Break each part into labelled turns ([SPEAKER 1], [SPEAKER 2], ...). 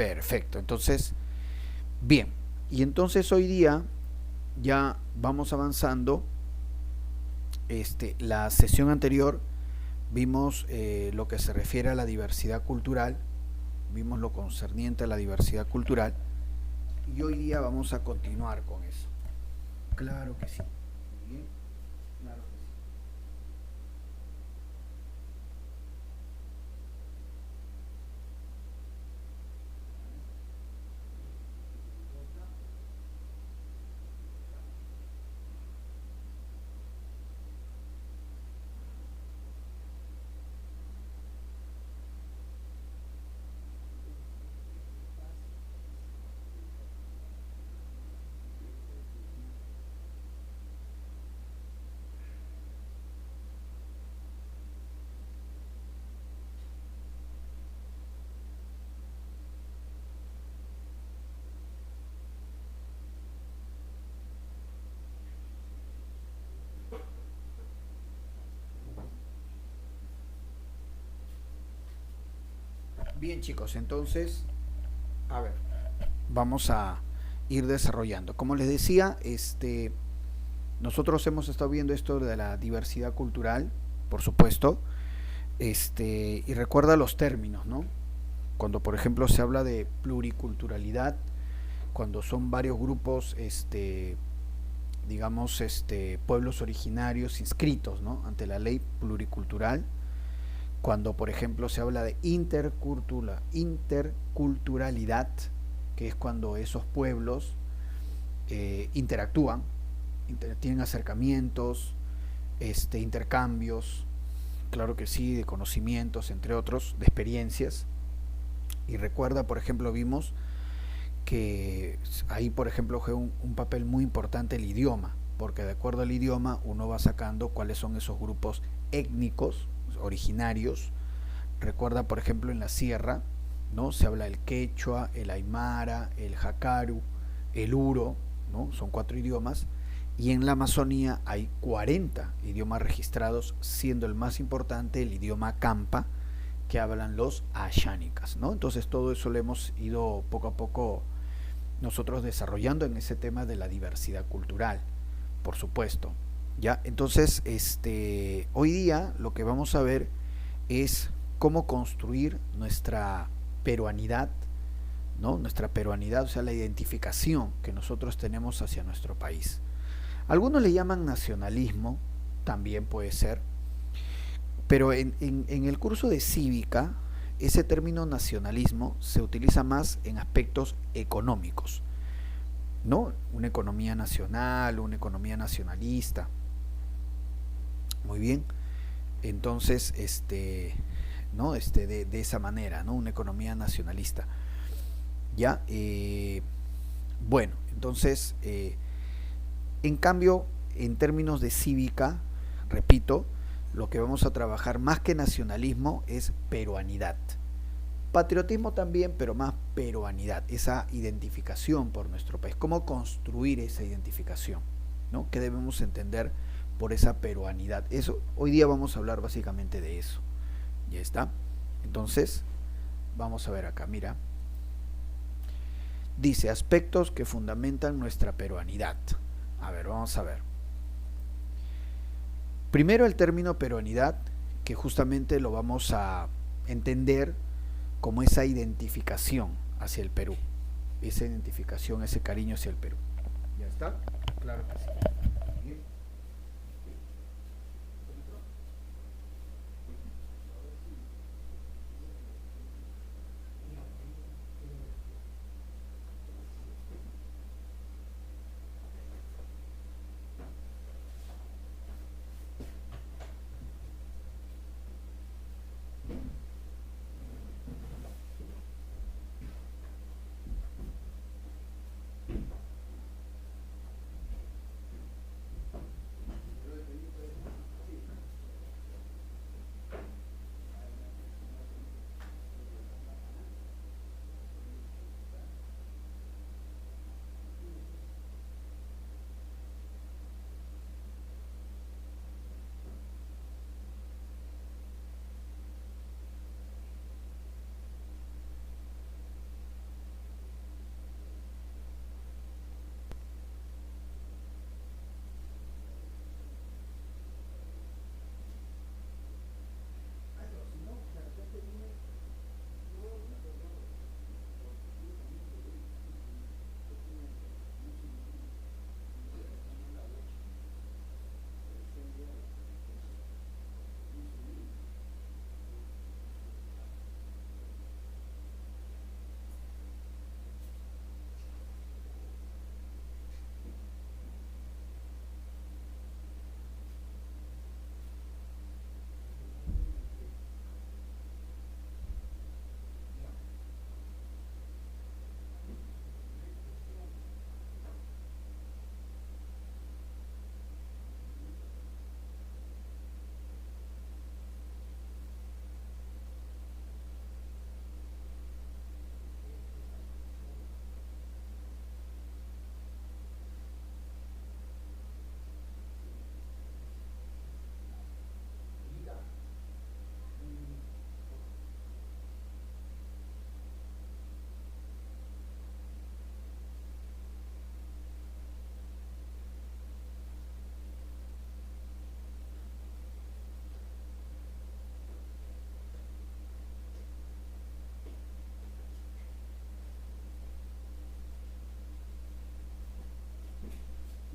[SPEAKER 1] Perfecto, entonces, bien. Y entonces hoy día ya vamos avanzando. La sesión anterior vimos lo que se refiere a la diversidad cultural, vimos lo concerniente a la diversidad cultural y hoy día vamos a continuar con eso. Claro que sí. Bien, claro que sí. Bien chicos, entonces, a ver, vamos a ir desarrollando. Como les decía, nosotros hemos estado viendo esto de la diversidad cultural, por supuesto, y recuerda los términos, ¿no? Cuando, por ejemplo, se habla de pluriculturalidad, cuando son varios grupos, digamos, pueblos originarios inscritos, ¿no? Ante la ley pluricultural, cuando, por ejemplo, se habla de interculturalidad, que es cuando esos pueblos interactúan, tienen acercamientos, intercambios, claro que sí, de conocimientos, entre otros, de experiencias. Y recuerda, por ejemplo, vimos que ahí, por ejemplo, juega un papel muy importante el idioma, porque de acuerdo al idioma uno va sacando cuáles son esos grupos étnicos originarios. Recuerda, por ejemplo, en la sierra, ¿no? Se habla el quechua, el aymara, el jacaru, el uro, ¿no? Son 4 idiomas. Y en la Amazonía hay 40 idiomas registrados, siendo el más importante el idioma campa, que hablan los ashánicas, ¿no? Entonces todo eso lo hemos ido poco a poco nosotros desarrollando en ese tema de la diversidad cultural, por supuesto. Ya, entonces, hoy día lo que vamos a ver es cómo construir nuestra peruanidad, ¿no? Nuestra peruanidad, o sea, la identificación que nosotros tenemos hacia nuestro país. Algunos le llaman nacionalismo, también puede ser, pero en el curso de cívica, ese término nacionalismo se utiliza más en aspectos económicos, ¿no? Una economía nacional, una economía nacionalista. Muy bien. Entonces, ¿no? De esa manera, ¿no? Una economía nacionalista. Ya, bueno, entonces, en cambio, en términos de cívica, repito, lo que vamos a trabajar más que nacionalismo es peruanidad. Patriotismo también, pero más peruanidad, esa identificación por nuestro país. ¿Cómo construir esa identificación? ¿No? ¿Qué debemos entender por esa peruanidad? Eso, hoy día vamos a hablar básicamente de eso. Ya está. Entonces, vamos a ver acá, mira. Dice, aspectos que fundamentan nuestra peruanidad. A ver, vamos a ver. Primero el término peruanidad, que justamente lo vamos a entender como esa identificación hacia el Perú. Esa identificación, ese cariño hacia el Perú. ¿Ya está? Claro que sí.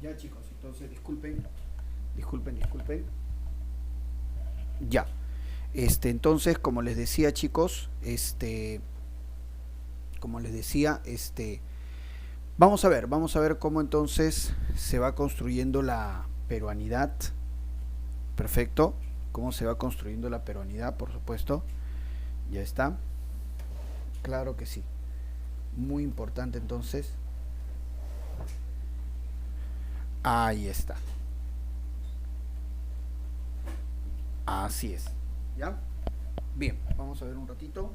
[SPEAKER 1] Ya chicos, entonces disculpen. Ya. Entonces, como les decía chicos, como les decía, vamos a ver cómo entonces se va construyendo la peruanidad. Perfecto. Cómo se va construyendo la peruanidad, por supuesto. Ya está. Claro que sí. Muy importante entonces. Ahí está. Así es. ¿Ya? Bien, vamos a ver un ratito.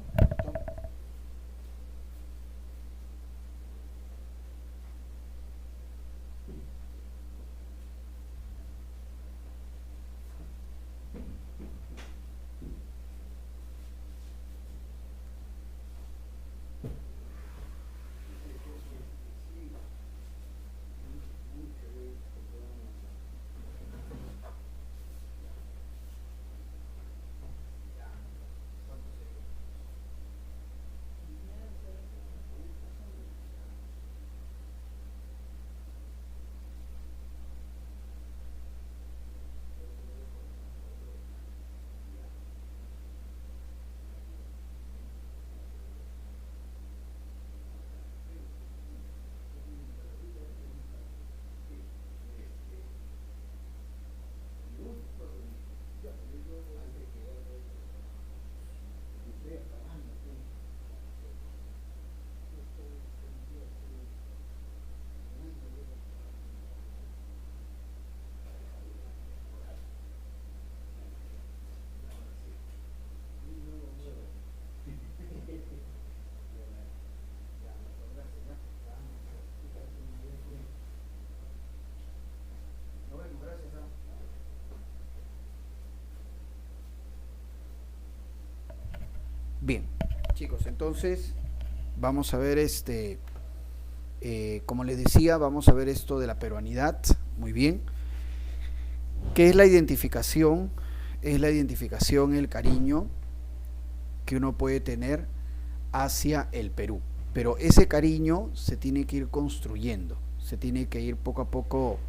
[SPEAKER 1] Bien, chicos, entonces vamos a ver como les decía, vamos a ver esto de la peruanidad. Muy bien. ¿Qué es la identificación? Es la identificación, el cariño que uno puede tener hacia el Perú. Pero ese cariño se tiene que ir construyendo, se tiene que ir poco a poco,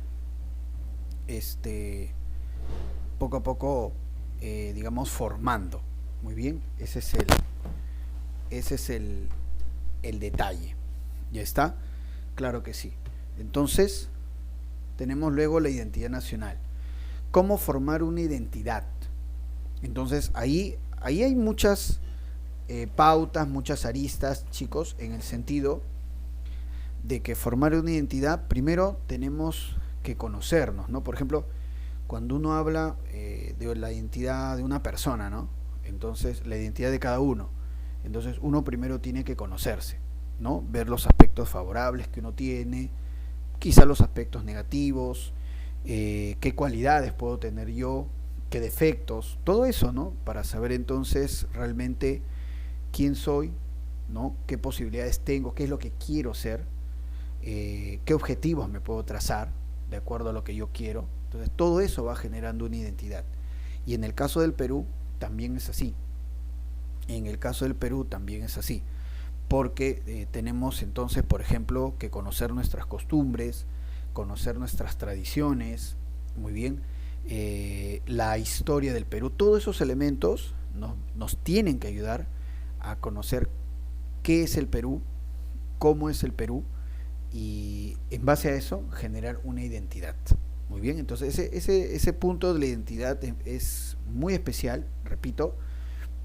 [SPEAKER 1] este, poco a poco, digamos, formando. Muy bien, ese es el detalle. ¿Ya está? Claro que sí. Entonces, tenemos luego la identidad nacional. ¿Cómo formar una identidad? Entonces, ahí hay muchas pautas, muchas aristas, chicos, en el sentido de que formar una identidad, primero tenemos que conocernos, ¿no? Por ejemplo, cuando uno habla de la identidad de una persona, ¿no? Entonces, la identidad de cada uno. Entonces, uno primero tiene que conocerse, ¿no? Ver los aspectos favorables que uno tiene, quizá los aspectos negativos, qué cualidades puedo tener yo, qué defectos, todo eso, ¿no? Para saber entonces realmente quién soy, ¿no? Qué posibilidades tengo, qué es lo que quiero ser, qué objetivos me puedo trazar de acuerdo a lo que yo quiero. Entonces todo eso va generando una identidad. Y en el caso del Perú también es así. En el caso del Perú también es así. Porque tenemos entonces, por ejemplo, que conocer nuestras costumbres, conocer nuestras tradiciones, muy bien, la historia del Perú, todos esos elementos nos tienen que ayudar a conocer qué es el Perú, cómo es el Perú y en base a eso generar una identidad. Muy bien, entonces ese punto de la identidad es muy especial, repito,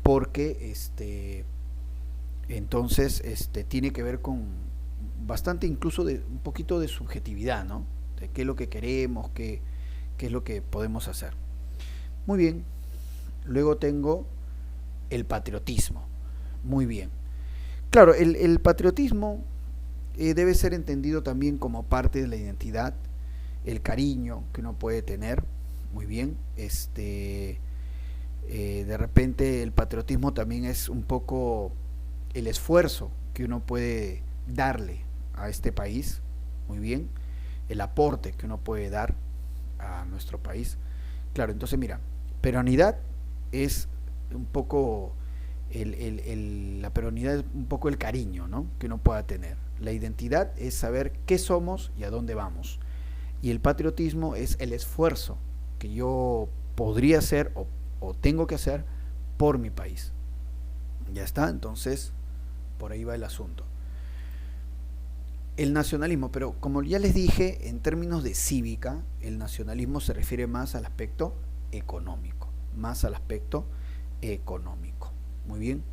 [SPEAKER 1] porque entonces tiene que ver con bastante incluso de un poquito de subjetividad, ¿no? De qué es lo que queremos, qué es lo que podemos hacer. Muy bien, luego tengo el patriotismo. Muy bien. Claro, el patriotismo debe ser entendido también como parte de la identidad, el cariño que uno puede tener. Muy bien, de repente el patriotismo también es un poco el esfuerzo que uno puede darle a este país, muy bien, el aporte que uno puede dar a nuestro país. Claro, entonces mira, peronidad es un poco la peronidad es un poco el cariño, ¿no? Que uno pueda tener. La identidad es saber qué somos y a dónde vamos. Y el patriotismo es el esfuerzo que yo podría hacer o tengo que hacer por mi país. Ya está, entonces por ahí va el asunto. El nacionalismo, pero como ya les dije, en términos de cívica, el nacionalismo se refiere más al aspecto económico, más al aspecto económico. Muy bien,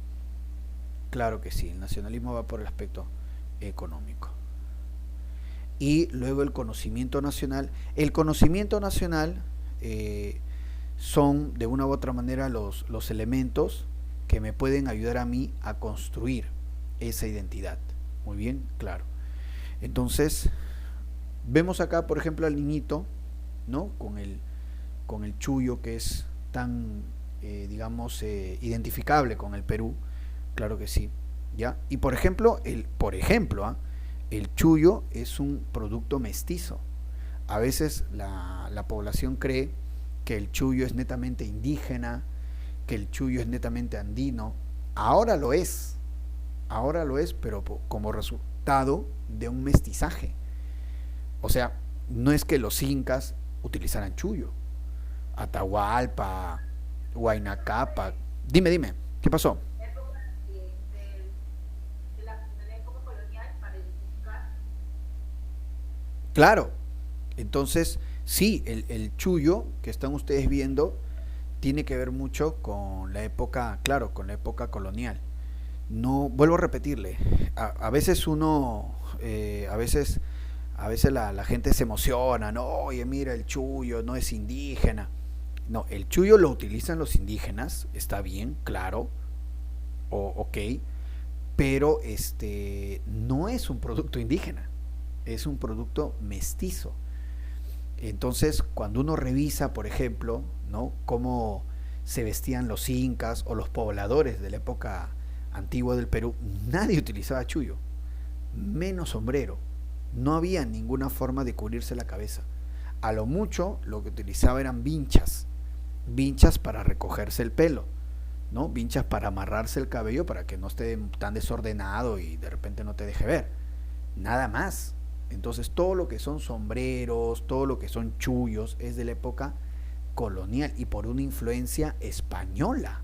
[SPEAKER 1] claro que sí, el nacionalismo va por el aspecto económico. Y luego el conocimiento nacional. El conocimiento nacional son de una u otra manera los elementos que me pueden ayudar a mí a construir esa identidad. Muy bien, claro. Entonces, vemos acá, por ejemplo, al niñito, ¿no? Con el chullo que es tan, digamos, identificable con el Perú, claro que sí, ¿ya? Y por ejemplo, el chullo es un producto mestizo. A veces la población cree que el chullo es netamente indígena, que el chullo es netamente andino. Ahora lo es, pero como resultado de un mestizaje. O sea, no es que los incas utilizaran chullo. Atahualpa, Huayna Cápac. Dime, ¿qué pasó? Claro, entonces sí, el chullo que están ustedes viendo tiene que ver mucho con la época, claro, con la época colonial. No, vuelvo a repetirle, a veces uno, a veces la gente se emociona, no, oye, mira, el chullo no es indígena. No, el chullo lo utilizan los indígenas, está bien, claro, ok, pero no es un producto indígena, es un producto mestizo. Entonces, cuando uno revisa, por ejemplo, ¿no? Cómo se vestían los incas o los pobladores de la época antigua del Perú, nadie utilizaba chullo, menos sombrero. No había ninguna forma de cubrirse la cabeza. A lo mucho lo que utilizaba eran vinchas, vinchas para recogerse el pelo, ¿no? Vinchas para amarrarse el cabello para que no esté tan desordenado y de repente no te deje ver. Nada más. Entonces todo lo que son sombreros, todo lo que son chullos es de la época colonial y por una influencia española,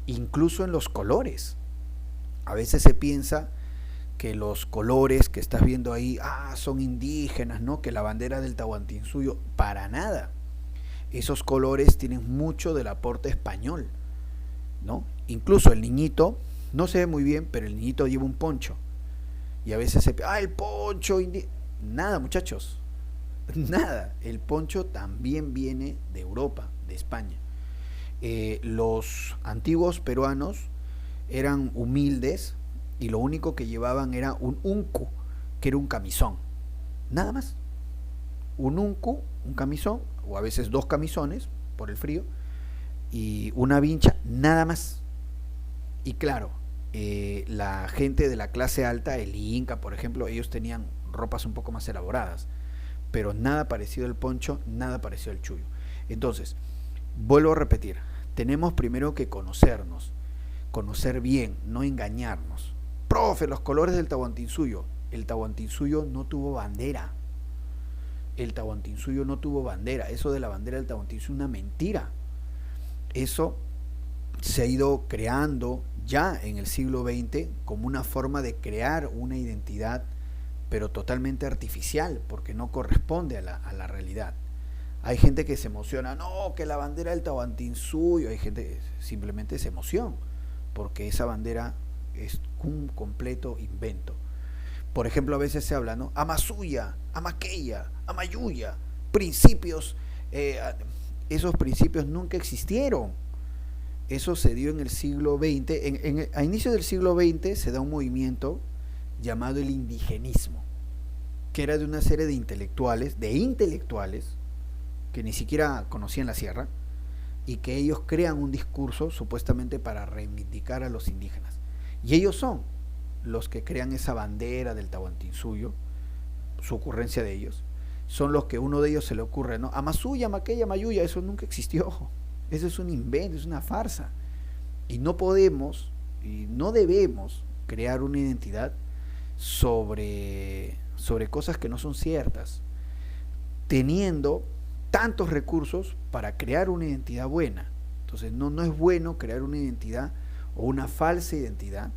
[SPEAKER 1] incluso en los colores. A veces se piensa que los colores que estás viendo ahí, son indígenas, ¿no? Que la bandera del Tahuantinsuyo, para nada. Esos colores tienen mucho del aporte español, ¿no? Incluso el niñito, no se ve muy bien, pero el niñito lleva un poncho. Y a veces el poncho nada, muchachos, nada. El poncho también viene de Europa, de España. Los antiguos peruanos eran humildes y lo único que llevaban era un uncu, que era un camisón. Nada más. Un uncu, un camisón, o a veces dos camisones por el frío, y una vincha, nada más. Y claro, la gente de la clase alta, el Inca, por ejemplo, ellos tenían ropas un poco más elaboradas, pero nada parecido al poncho, nada parecido al chullo. Entonces, vuelvo a repetir, tenemos primero que conocernos, conocer bien, no engañarnos. Profe, los colores del Tahuantinsuyo. El Tahuantinsuyo no tuvo bandera. El Tahuantinsuyo no tuvo bandera. Eso de la bandera del Tahuantinsuyo es una mentira. Eso se ha ido creando ya en el siglo XX como una forma de crear una identidad, pero totalmente artificial, porque no corresponde a la realidad. Hay gente que se emociona, no, que la bandera del Tahuantinsuyo, hay gente que simplemente se emociona, porque esa bandera es un completo invento. Por ejemplo, a veces se habla, ¿no? Amasuya, Amaqueya, Amayuya, principios, esos principios nunca existieron. Eso se dio en el siglo XX. A inicio del siglo XX se da un movimiento llamado el indigenismo, que era de una serie de intelectuales que ni siquiera conocían la sierra, y que ellos crean un discurso supuestamente para reivindicar a los indígenas. Y ellos son los que crean esa bandera del Tahuantinsuyo, su ocurrencia de ellos. Son los que uno de ellos se le ocurre, ¿no? Amasuya, Maqueya, Mayuya, eso nunca existió. Eso es un invento, es una farsa. Y no podemos, y no debemos crear una identidad sobre cosas que no son ciertas. teniendo tantos recursos para crear una identidad buena. Entonces no es bueno crear una identidad o una falsa identidad,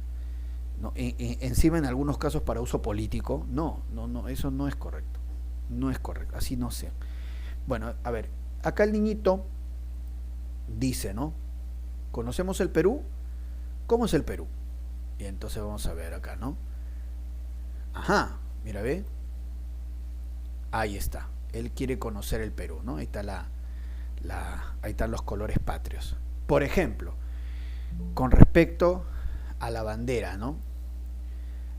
[SPEAKER 1] ¿no? Encima en algunos casos para uso político. No, eso no es correcto. No es correcto, así no sea. Bueno, a ver, acá el niñito dice, ¿no? ¿Conocemos el Perú? ¿Cómo es el Perú? Y entonces vamos a ver acá, ¿no? Ajá, mira, ve. Ahí está. Él quiere conocer el Perú, ¿no? Ahí está ahí están los colores patrios. Por ejemplo, con respecto a la bandera, ¿no?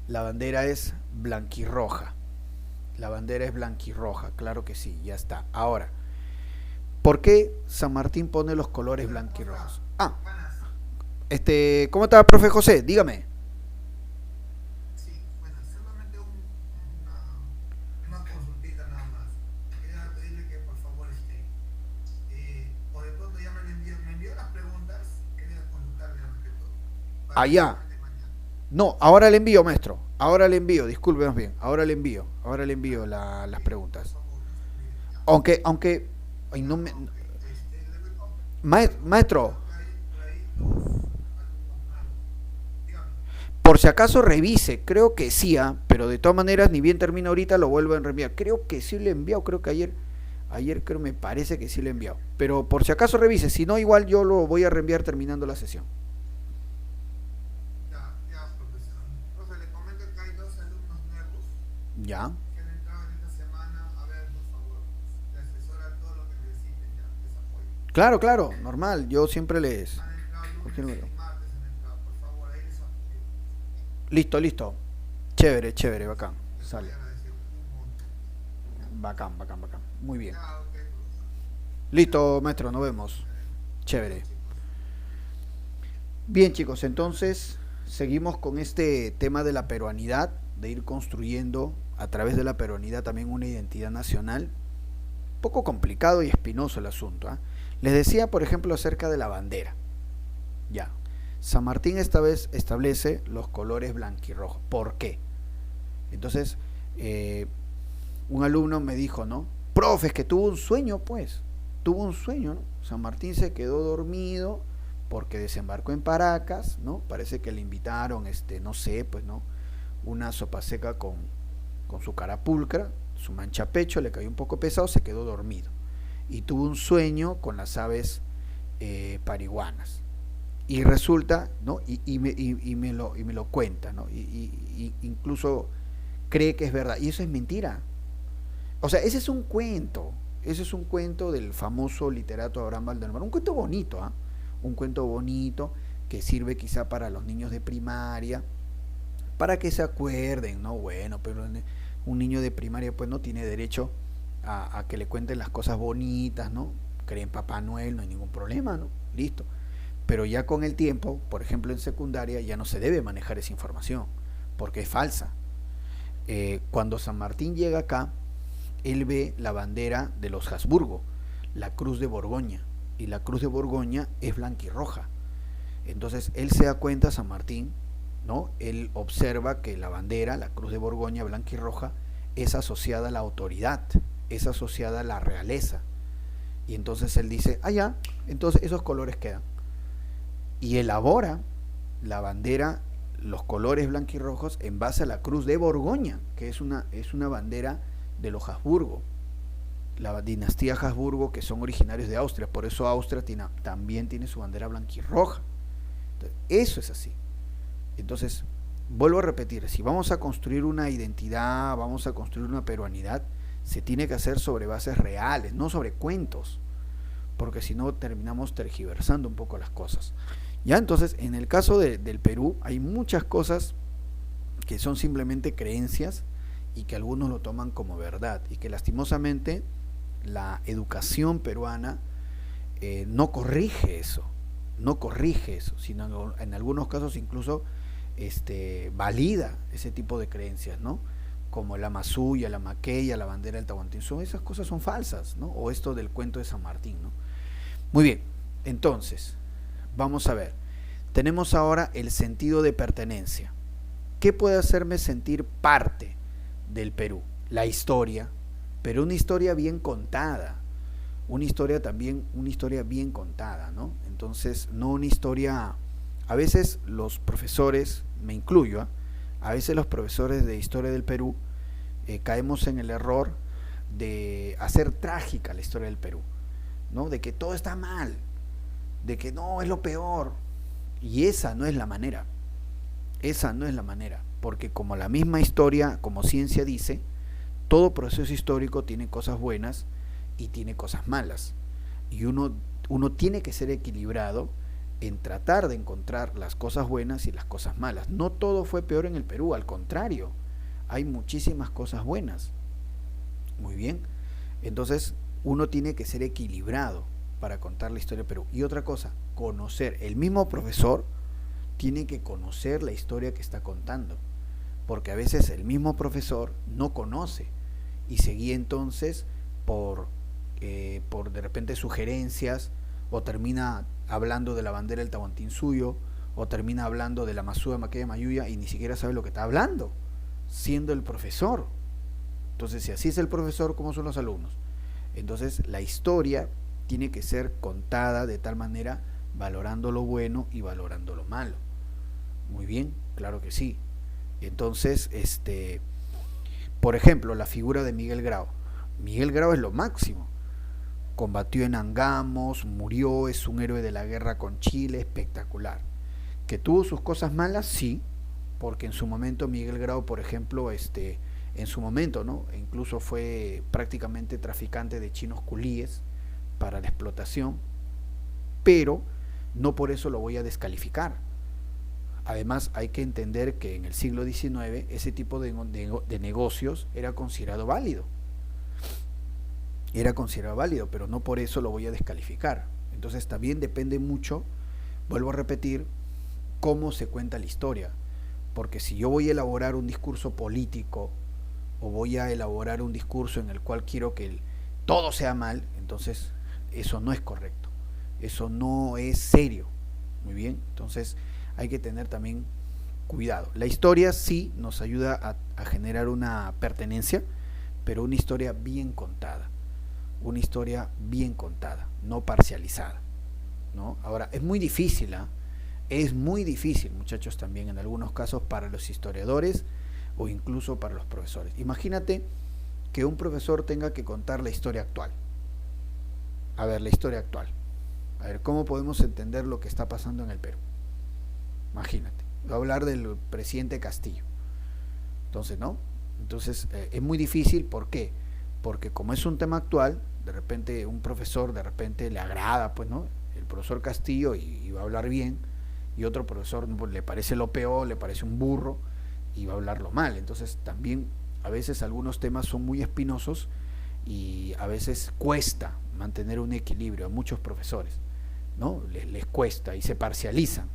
[SPEAKER 1] La bandera es blanquirroja. La bandera es blanquirroja, claro que sí, ya está. Ahora, ¿por qué San Martín pone los colores blanquirrojos? Ah, ¿cómo está, profe José? Dígame.
[SPEAKER 2] Sí, bueno, solamente una consultita nada más. Quería pedirle que por favor, o de pronto ya me envió las preguntas, quería consultarle más que todo, para el
[SPEAKER 1] Allá.
[SPEAKER 2] examen de mañana.
[SPEAKER 1] No, ahora le envío, maestro. Ahora le envío, discúlpenos bien. Ahora le envío las
[SPEAKER 2] Ok, por
[SPEAKER 1] preguntas.
[SPEAKER 2] favor, no se olvide, ya.
[SPEAKER 1] Aunque, ay, no
[SPEAKER 2] Ya,
[SPEAKER 1] me,
[SPEAKER 2] ok. Yo
[SPEAKER 1] maestro,
[SPEAKER 2] veo que hay por ahí alumnos nuevos. Dígame.
[SPEAKER 1] por si acaso revise, creo que sí, pero de todas maneras, ni bien termina ahorita, lo vuelvo a reenviar. Creo que sí le he enviado, creo que ayer creo me parece que sí le he enviado. Pero por si acaso revise, si no, igual yo lo voy a reenviar terminando la sesión.
[SPEAKER 2] Ya, ya, profesor. Profe, le comento que hay dos alumnos nuevos
[SPEAKER 1] Ya.
[SPEAKER 2] que han entrado en esta semana. A ver, por favor, le asesora todo lo que necesiten, ya, les apoyo.
[SPEAKER 1] Claro, claro, normal, yo siempre les...
[SPEAKER 2] Han entrado lunes
[SPEAKER 1] Confírmelo.
[SPEAKER 2] y martes, han entrado, por favor, ahí les apoyo.
[SPEAKER 1] Listo, listo. Chévere, chévere, bacán.
[SPEAKER 2] Les voy
[SPEAKER 1] Sale.
[SPEAKER 2] a agradecer un montón.
[SPEAKER 1] Bacán, bacán, bacán. Muy bien.
[SPEAKER 2] Ya, ok, profesor. Ya,
[SPEAKER 1] Listo, maestro, nos vemos.
[SPEAKER 2] listo,
[SPEAKER 1] Chévere.
[SPEAKER 2] chicos.
[SPEAKER 1] Bien, chicos, entonces seguimos con este tema de la peruanidad, de ir construyendo a través de la peruanidad también una identidad nacional. Poco complicado y espinoso el asunto, ¿eh? Les decía, por ejemplo, acerca de la bandera. Ya. San Martín esta vez establece los colores blanquirrojos. ¿Por qué? Entonces, un alumno me dijo, ¿no? Profe, es que tuvo un sueño, pues. Tuvo un sueño, ¿no? San Martín se quedó dormido porque desembarcó en Paracas, ¿no? Parece que le invitaron, no sé, pues, ¿no? Una sopa seca con su cara pulcra, su mancha pecho, le cayó un poco pesado, se quedó dormido. Y tuvo un sueño con las aves pariguanas. Y resulta, ¿no? Y me lo cuenta, ¿no? Incluso cree que es verdad. Y eso es mentira. O sea, ese es un cuento. Ese es un cuento del famoso literato Abraham Valderrama. Un cuento bonito, ¿eh? Un cuento bonito que sirve quizá para los niños de primaria, para que se acuerden, ¿no? Bueno, pero un niño de primaria pues no tiene derecho a que le cuenten las cosas bonitas, ¿no? Cree en Papá Noel, no hay ningún problema, ¿no? Listo. Pero ya con el tiempo, por ejemplo en secundaria, ya no se debe manejar esa información, porque es falsa. Cuando San Martín llega acá, él ve la bandera de los Habsburgo, la cruz de Borgoña, y la cruz de Borgoña es blanquirroja. Entonces él se da cuenta, San Martín, ¿no? Él observa que la bandera, la cruz de Borgoña blanquirroja, es asociada a la autoridad, es asociada a la realeza. Y entonces él dice, ah, ya, entonces esos colores quedan. Y elabora la bandera, los colores blanquirrojos, en base a la cruz de Borgoña, que es una bandera de los Habsburgo, la dinastía Habsburgo, que son originarios de Austria. Por eso Austria también tiene su bandera blanquirroja. Entonces, eso es así. Entonces, vuelvo a repetir, si vamos a construir una identidad, vamos a construir una peruanidad, se tiene que hacer sobre bases reales, no sobre cuentos, porque si no terminamos tergiversando un poco las cosas. Ya, entonces, en el caso del Perú, hay muchas cosas que son simplemente creencias y que algunos lo toman como verdad, y que lastimosamente la educación peruana no corrige eso, sino en algunos casos incluso valida ese tipo de creencias, ¿no? Como la Masuya, la Maqueya, la bandera del Tahuantinsuyo. Esas cosas son falsas, ¿no? O esto del cuento de San Martín, ¿no? Muy bien, entonces, vamos a ver. Tenemos ahora el sentido de pertenencia. ¿Qué puede hacerme sentir parte del Perú? La historia, pero una historia bien contada, una historia también, una historia bien contada, ¿no? Entonces, no una historia, a veces los profesores, me incluyo, ¿eh? A veces los profesores de historia del Perú caemos en el error de hacer trágica la historia del Perú, ¿no? De que todo está mal, de que no, es lo peor, y esa no es la manera, esa no es la manera, porque como la misma historia, como ciencia dice, todo proceso histórico tiene cosas buenas y tiene cosas malas. Y uno tiene que ser equilibrado en tratar de encontrar las cosas buenas y las cosas malas. No todo fue peor en el Perú, al contrario, hay muchísimas cosas buenas. Muy bien, entonces uno tiene que ser equilibrado para contar la historia del Perú. Y otra cosa, conocer, el mismo profesor tiene que conocer la historia que está contando, porque a veces el mismo profesor no conoce y se guía entonces por de repente sugerencias, o termina hablando de la bandera del Tahuantinsuyo, o termina hablando de la Masúa Maquella Mayuya y ni siquiera sabe lo que está hablando, siendo el profesor. Entonces, si así es el profesor, ¿cómo son los alumnos? Entonces, la historia tiene que ser contada de tal manera, valorando lo bueno y valorando lo malo. Muy bien, claro que sí. Entonces, por ejemplo, la figura de Miguel Grau. Miguel Grau es lo máximo. Combatió en Angamos, murió, es un héroe de la guerra con Chile, espectacular. ¿Que tuvo sus cosas malas? Sí, porque en su momento Miguel Grau, por ejemplo, en su momento, ¿no? Incluso fue prácticamente traficante de chinos culíes para la explotación, pero no por eso lo voy a descalificar. Además, hay que entender que en el siglo XIX ese tipo de negocios era considerado válido. Era considerado válido, pero no por eso lo voy a descalificar. Entonces también depende mucho, vuelvo a repetir, cómo se cuenta la historia. Porque si yo voy a elaborar un discurso político, o voy a elaborar un discurso en el cual quiero que todo sea mal, entonces eso no es correcto. Eso no es serio. Muy bien, entonces hay que tener también cuidado. La historia sí nos ayuda a generar una pertenencia, pero una historia bien contada. Una historia bien contada, no parcializada, ¿no? Ahora, es muy difícil, ¿eh? Es muy difícil, muchachos, también en algunos casos para los historiadores o incluso para los profesores. Imagínate que un profesor tenga que contar la historia actual. A ver, la historia actual. A ver, ¿cómo podemos entender lo que está pasando en el Perú? Imagínate, voy a hablar del presidente Castillo. Entonces, ¿no? Entonces, es muy difícil, ¿por qué? Porque como es un tema actual, de repente un profesor de repente le agrada, pues, ¿no? El profesor Castillo y va a hablar bien, y otro profesor pues, le parece lo peor, le parece un burro y va a hablarlo mal. Entonces también a veces algunos temas son muy espinosos y a veces cuesta mantener un equilibrio a muchos profesores, ¿no? Les cuesta y se parcializan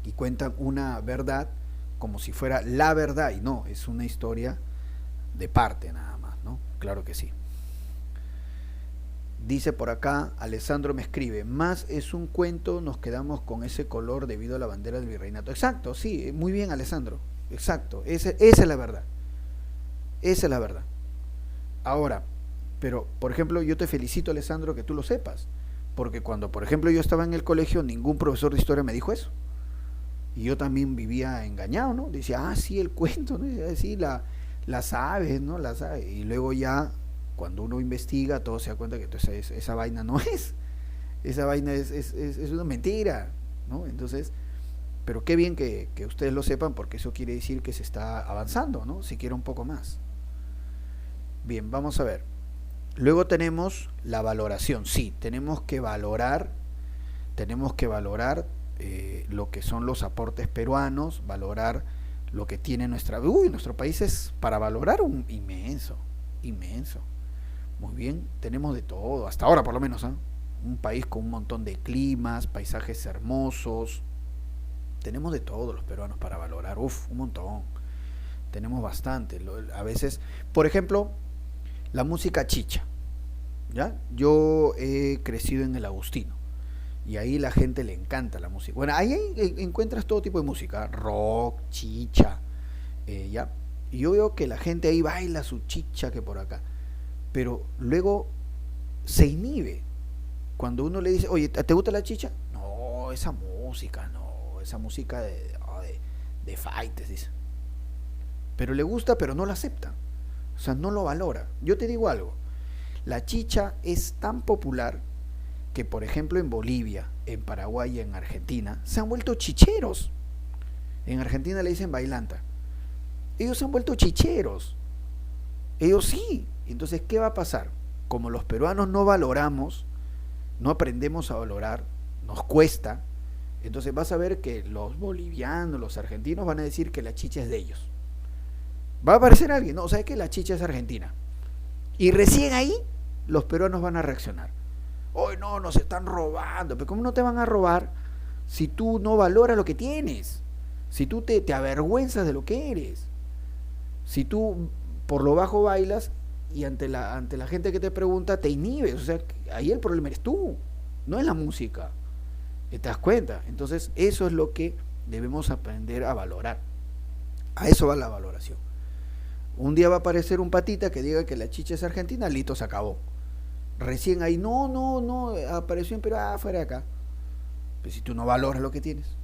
[SPEAKER 1] y cuentan una verdad como si fuera la verdad, y no, es una historia de parte nada más, ¿no? Claro que sí. Dice por acá, Alessandro me escribe, más es un cuento, nos quedamos con ese color debido a la bandera del virreinato. Exacto, sí, muy bien, Alessandro, exacto, esa es la verdad, esa es la verdad. Ahora, pero, por ejemplo, yo te felicito, Alessandro, que tú lo sepas, porque cuando, por ejemplo, yo estaba en el colegio, ningún profesor de historia me dijo eso, y yo también vivía engañado, ¿no? Decía, ah, sí, el cuento, ¿no? Sí, las aves, ¿no? Las aves, y luego ya cuando uno investiga, todo se da cuenta que entonces esa vaina no es, esa vaina es una mentira, ¿no? Entonces, pero qué bien que ustedes lo sepan, porque eso quiere decir que se está avanzando, ¿no? Siquiera un poco más. Bien, vamos a ver. Luego tenemos la valoración. Sí, tenemos que valorar lo que son los aportes peruanos, valorar lo que tiene nuestro país es para valorar un inmenso. Muy bien, tenemos de todo, hasta ahora por lo menos, ¿eh? Un país con un montón de climas, paisajes hermosos, tenemos de todo los peruanos para valorar, un montón, tenemos bastante, a veces, por ejemplo, la música chicha, ¿ya? Yo he crecido en el Agustino, y ahí la gente le encanta la música, bueno, ahí encuentras todo tipo de música, rock, chicha, ¿ya? Y yo veo que la gente ahí baila su chicha que por acá. pero luego se inhibe. Cuando uno le dice, oye, ¿te gusta la chicha? No, esa música, no, esa música de faites, dice. Pero le gusta, pero no la acepta. O sea, no lo valora. Yo te digo algo, la chicha es tan popular que, por ejemplo, en Bolivia, en Paraguay y en Argentina, se han vuelto chicheros. En Argentina le dicen bailanta. Ellos se han vuelto chicheros. Ellos sí. Entonces, ¿qué va a pasar? Como los peruanos no valoramos, no aprendemos a valorar, nos cuesta, entonces vas a ver que los bolivianos, los argentinos van a decir que la chicha es de ellos. Va a aparecer alguien, no, ¿sabes qué? La chicha es argentina. Y recién ahí los peruanos van a reaccionar. Hoy no, nos están robando. Pero ¿cómo no te van a robar si tú no valoras lo que tienes? Si tú te avergüenzas de lo que eres. Si tú por lo bajo bailas y ante la gente que te pregunta te inhibes. O sea, ahí el problema eres tú, no es la música. ¿Te das cuenta? Entonces eso es lo que debemos aprender a valorar. A eso va la valoración. Un día va a aparecer un patita que diga que la chicha es argentina, listo, se acabó. Recién ahí, no, apareció en Perú, fuera de acá. Pero si tú no valoras lo que tienes,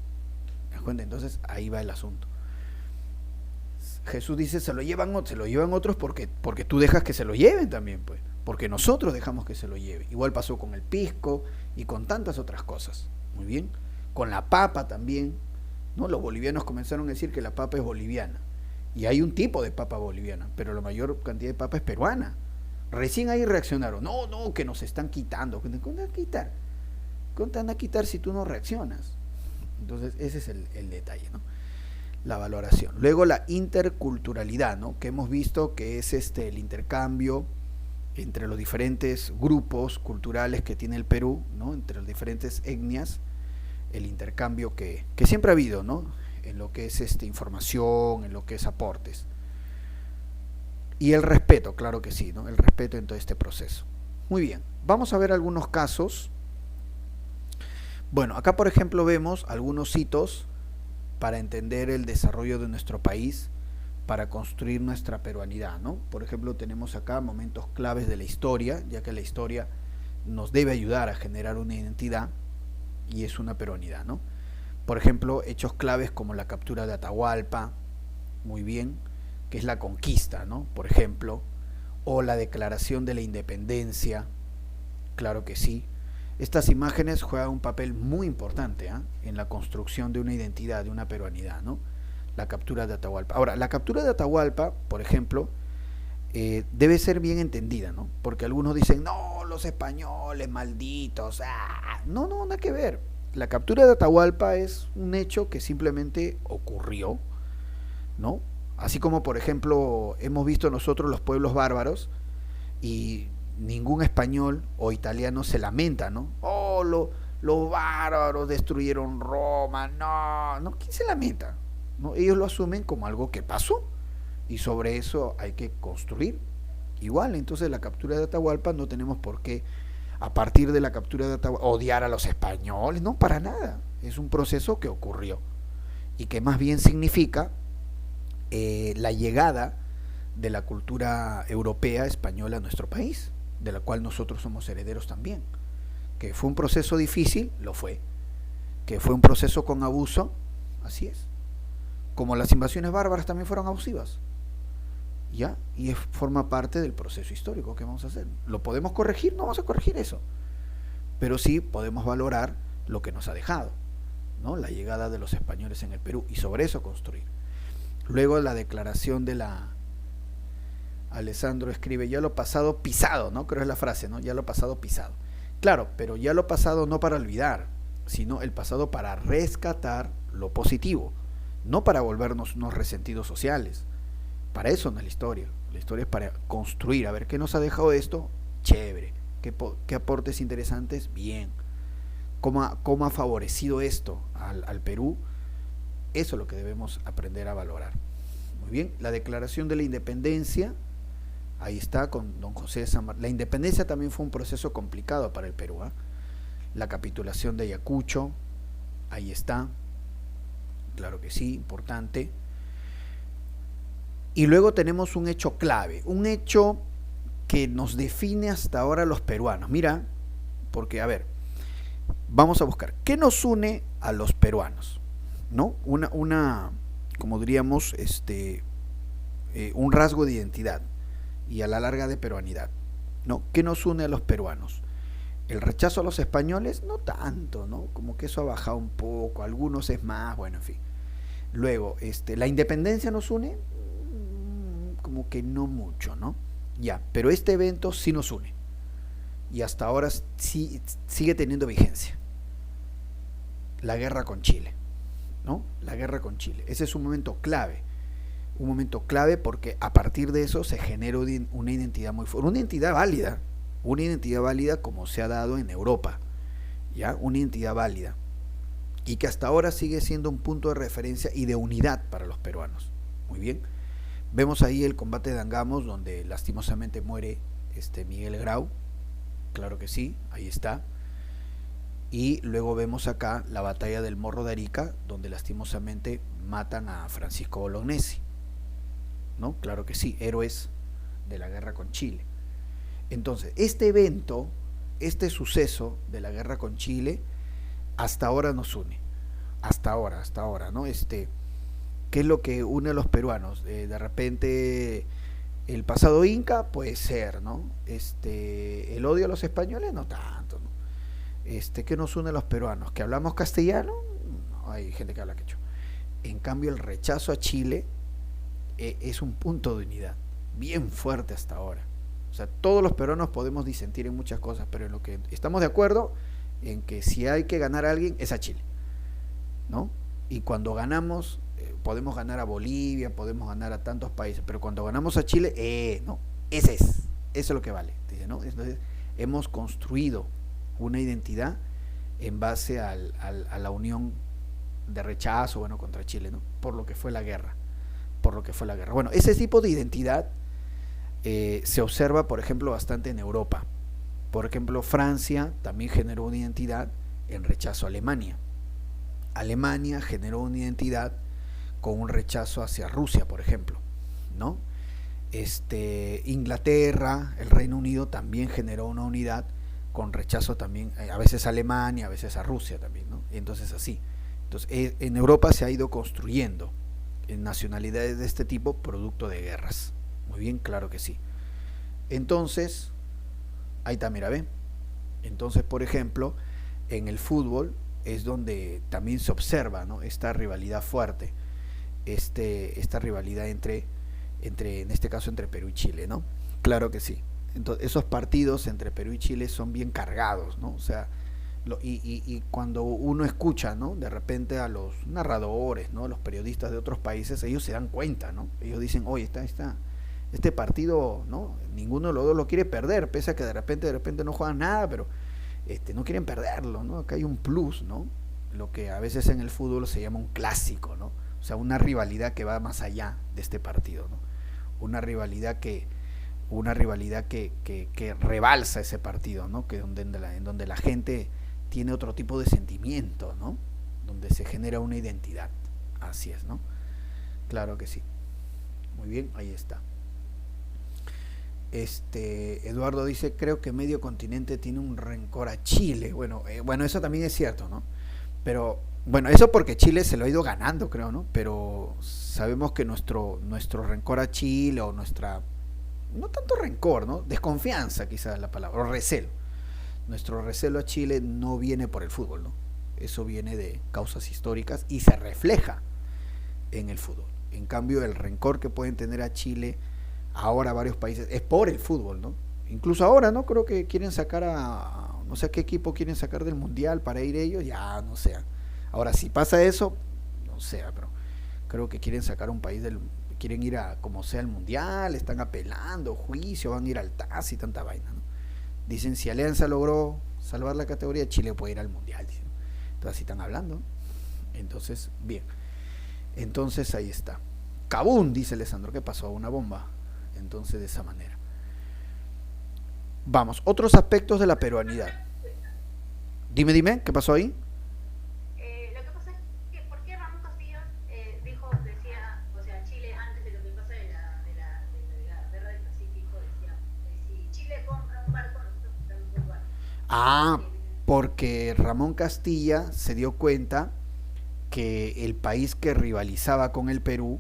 [SPEAKER 1] ¿te das cuenta? Entonces ahí va el asunto. Jesús dice, se lo llevan otros porque tú dejas que se lo lleven también, pues. Porque nosotros dejamos que se lo lleve. Igual pasó con el pisco y con tantas otras cosas. Muy bien. Con la papa también, ¿no? Los bolivianos comenzaron a decir que la papa es boliviana. Y hay un tipo de papa boliviana, pero la mayor cantidad de papa es peruana. Recién ahí reaccionaron. No, que nos están quitando. ¿Cómo te van a quitar? ¿Cómo te van a quitar si tú no reaccionas? Entonces ese es el detalle, ¿no? La valoración. Luego la interculturalidad, ¿no? Que hemos visto que es el intercambio entre los diferentes grupos culturales que tiene el Perú, ¿no? Entre las diferentes etnias, el intercambio que siempre ha habido, ¿no? En lo que es información, en lo que es aportes. Y el respeto, claro que sí, ¿no? El respeto en todo este proceso. Muy bien, vamos a ver algunos casos. Bueno, acá por ejemplo vemos algunos hitos para entender el desarrollo de nuestro país, para construir nuestra peruanidad, ¿no? Por ejemplo, tenemos acá momentos claves de la historia, ya que la historia nos debe ayudar a generar una identidad y es una peruanidad, ¿no? Por ejemplo, hechos claves como la captura de Atahualpa, muy bien, que es la conquista, ¿no? Por ejemplo, o la declaración de la independencia, claro que sí. Estas imágenes juegan un papel muy importante en la construcción de una identidad, de una peruanidad, ¿no? La captura de Atahualpa. Ahora, la captura de Atahualpa, por ejemplo, debe ser bien entendida, ¿no? Porque algunos dicen, no, los españoles, malditos, no, nada que ver. La captura de Atahualpa es un hecho que simplemente ocurrió, ¿no? Así como, por ejemplo, hemos visto nosotros los pueblos bárbaros y ningún español o italiano se lamenta, ¿no? Oh, los bárbaros destruyeron Roma, no, ¿quién se lamenta? ¿No? Ellos lo asumen como algo que pasó y sobre eso hay que construir. Igual, entonces la captura de Atahualpa no tenemos por qué, a partir de la captura de Atahualpa, odiar a los españoles, no, para nada. Es un proceso que ocurrió y que más bien significa la llegada de la cultura europea española a nuestro país, de la cual nosotros somos herederos también. Que fue un proceso difícil, lo fue. Que fue un proceso con abuso, así es. Como las invasiones bárbaras también fueron abusivas. ¿Ya? Y forma parte del proceso histórico que vamos a hacer. ¿Lo podemos corregir? No vamos a corregir eso. Pero sí podemos valorar lo que nos ha dejado, ¿no? La llegada de los españoles en el Perú y sobre eso construir. Luego la declaración de la... Alessandro escribe, ya lo pasado pisado, ¿no? Creo es la frase, ¿no? Ya lo pasado pisado. Claro, pero ya lo pasado no para olvidar, sino el pasado para rescatar lo positivo, no para volvernos unos resentidos sociales. Para eso no es la historia. La historia es para construir, a ver qué nos ha dejado esto, chévere. ¿Qué aportes interesantes? Bien. ¿Cómo ha favorecido esto al Perú? Eso es lo que debemos aprender a valorar. Muy bien, la declaración de la independencia, ahí está con don José de San Martín. La independencia también fue un proceso complicado para el Perú. La capitulación de Ayacucho, ahí está, claro que sí, importante. Y luego tenemos un hecho clave, un hecho que nos define hasta ahora los peruanos. Mira, porque a ver, vamos a buscar, ¿qué nos une a los peruanos? ¿No? Como diríamos, un rasgo de identidad y a la larga de peruanidad. ¿No? ¿Qué nos une a los peruanos? El rechazo a los españoles, no tanto, ¿no? Como que eso ha bajado un poco, algunos es más, bueno, en fin. Luego, la independencia nos une, como que no mucho, ¿no? Ya, pero este evento sí nos une. Y hasta ahora sí, sigue teniendo vigencia. La guerra con Chile, ¿no? La guerra con Chile. Ese es un momento clave. Un momento clave porque a partir de eso se genera una identidad muy fuerte. Una identidad válida como se ha dado en Europa. ¿Ya? Una identidad válida. Y que hasta ahora sigue siendo un punto de referencia y de unidad para los peruanos. Muy bien. Vemos ahí el combate de Angamos, donde lastimosamente muere Miguel Grau. Claro que sí, ahí está. Y luego vemos acá la batalla del Morro de Arica, donde lastimosamente matan a Francisco Bolognesi, ¿no? Claro que sí, héroes de la guerra con Chile. Entonces, este evento, este suceso de la guerra con Chile, hasta ahora nos une. Hasta ahora, ¿no? ¿Qué es lo que une a los peruanos? De repente, el pasado inca puede ser, ¿no? El odio a los españoles, no tanto, ¿no? ¿Qué nos une a los peruanos? ¿Que hablamos castellano? No, hay gente que habla quechua. En cambio, el rechazo a Chile es un punto de unidad bien fuerte hasta ahora. O sea, todos los peruanos podemos disentir en muchas cosas, pero en lo que estamos de acuerdo en que si hay que ganar a alguien es a Chile, ¿no? Y cuando ganamos, podemos ganar a Bolivia, podemos ganar a tantos países, pero cuando ganamos a Chile, no, eso es lo que vale, ¿no? Entonces, hemos construido una identidad en base a la unión de rechazo, bueno, contra Chile, ¿no? Por lo que fue la guerra. Bueno, ese tipo de identidad se observa, por ejemplo, bastante en Europa. Por ejemplo, Francia también generó una identidad en rechazo a Alemania. Alemania generó una identidad con un rechazo hacia Rusia, por ejemplo, ¿no? Inglaterra, el Reino Unido también generó una unidad con rechazo también, a veces a Alemania, a veces a Rusia también, ¿no? Entonces así. Entonces, en Europa se ha ido construyendo en nacionalidades de este tipo producto de guerras. Muy bien, claro que sí. Entonces, ahí está, mira, ¿ve? Entonces, por ejemplo, en el fútbol es donde también se observa, ¿no? Esta rivalidad fuerte, esta rivalidad entre, en este caso, entre Perú y Chile, ¿no? Claro que sí. Entonces, esos partidos entre Perú y Chile son bien cargados, ¿no? O sea, y cuando uno escucha, ¿no? De repente a los narradores, ¿no? Los periodistas de otros países, ellos se dan cuenta, ¿no? Ellos dicen, oye, este partido, ¿no? Ninguno de los dos lo quiere perder, pese a que de repente no juegan nada, pero no quieren perderlo, ¿no? Acá hay un plus, ¿no? Lo que a veces en el fútbol se llama un clásico, ¿no? O sea, una rivalidad que va más allá de este partido, ¿no? Una rivalidad que rebalsa ese partido, ¿no? Que en donde la gente tiene otro tipo de sentimiento, ¿no? Donde se genera una identidad. Así es, ¿no? Claro que sí. Muy bien, ahí está. Eduardo dice, creo que medio continente tiene un rencor a Chile. Bueno, eso también es cierto, ¿no? Pero, bueno, eso porque Chile se lo ha ido ganando, creo, ¿no? Pero sabemos que nuestro rencor a Chile o no tanto rencor, ¿no? Desconfianza, quizás es la palabra, o recelo. Nuestro recelo a Chile no viene por el fútbol, ¿no? Eso viene de causas históricas y se refleja en el fútbol. En cambio, el rencor que pueden tener a Chile ahora varios países es por el fútbol, ¿no? Incluso ahora, ¿no? Creo que quieren sacar no sé qué equipo quieren sacar del mundial para ir ellos, ya no sé. Ahora, si pasa eso, no sé, pero creo que quieren sacar un país quieren ir a como sea el mundial, están apelando, juicio, van a ir al TAS y tanta vaina, ¿no? Dicen, si Alianza logró salvar la categoría, Chile puede ir al mundial, dicen. Entonces así están hablando. Entonces, bien. Entonces ahí está. Cabún, dice Alessandro, ¿qué pasó? Una bomba. Entonces, de esa manera. Vamos, otros aspectos de la peruanidad. Dime, ¿qué pasó ahí?
[SPEAKER 3] Lo que pasa es que, ¿por qué Ramón Castillo decía, o sea, Chile antes de lo que pasa de la guerra del Pacífico, decía, si
[SPEAKER 1] Ah, porque Ramón Castilla se dio cuenta que el país que rivalizaba con el Perú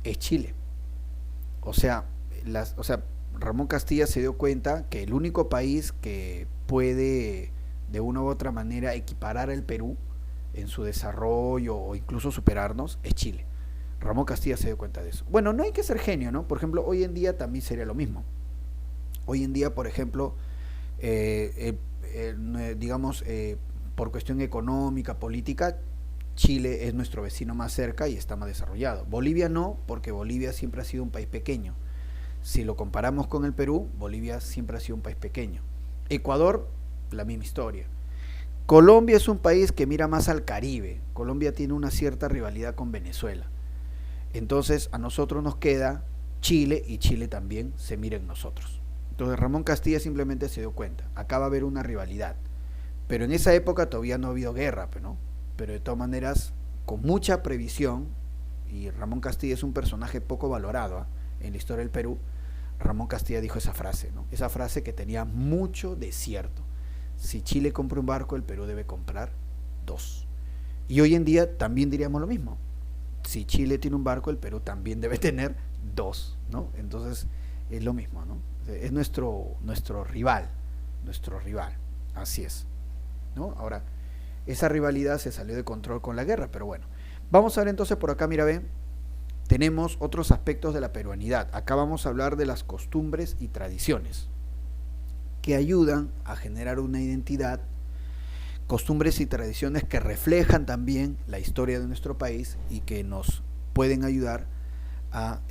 [SPEAKER 1] es Chile. O sea, o sea, Ramón Castilla se dio cuenta que el único país que puede de una u otra manera equiparar al Perú en su desarrollo o incluso superarnos es Chile. Ramón Castilla se dio cuenta de eso. Bueno, no hay que ser genio, ¿no? Por ejemplo, hoy en día también sería lo mismo. Hoy en día, por ejemplo, digamos, por cuestión económica, política, Chile es nuestro vecino más cerca y está más desarrollado. Bolivia no, porque Bolivia siempre ha sido un país pequeño. Si lo comparamos con el Perú, Bolivia siempre ha sido un país pequeño. Ecuador, la misma historia. Colombia es un país que mira más al Caribe. Colombia tiene una cierta rivalidad con Venezuela. Entonces a nosotros nos queda Chile y Chile también se mira en nosotros. Entonces Ramón Castilla simplemente se dio cuenta, acá va a haber una rivalidad. Pero en esa época todavía no ha habido guerra, ¿no? Pero de todas maneras, con mucha previsión, y Ramón Castilla es un personaje poco valorado en la historia del Perú, Ramón Castilla dijo esa frase, ¿no? Esa frase que tenía mucho de cierto. Si Chile compra un barco, el Perú debe comprar dos. Y hoy en día también diríamos lo mismo. Si Chile tiene un barco, el Perú también debe tener dos, ¿no? Entonces es lo mismo, ¿no? Es nuestro rival, así es, ¿no? Ahora, esa rivalidad se salió de control con la guerra, pero bueno. Vamos a ver entonces por acá, mira, ve, tenemos otros aspectos de la peruanidad. Acá vamos a hablar de las costumbres y tradiciones que ayudan a generar una identidad, costumbres y tradiciones que reflejan también la historia de nuestro país y que nos pueden ayudar a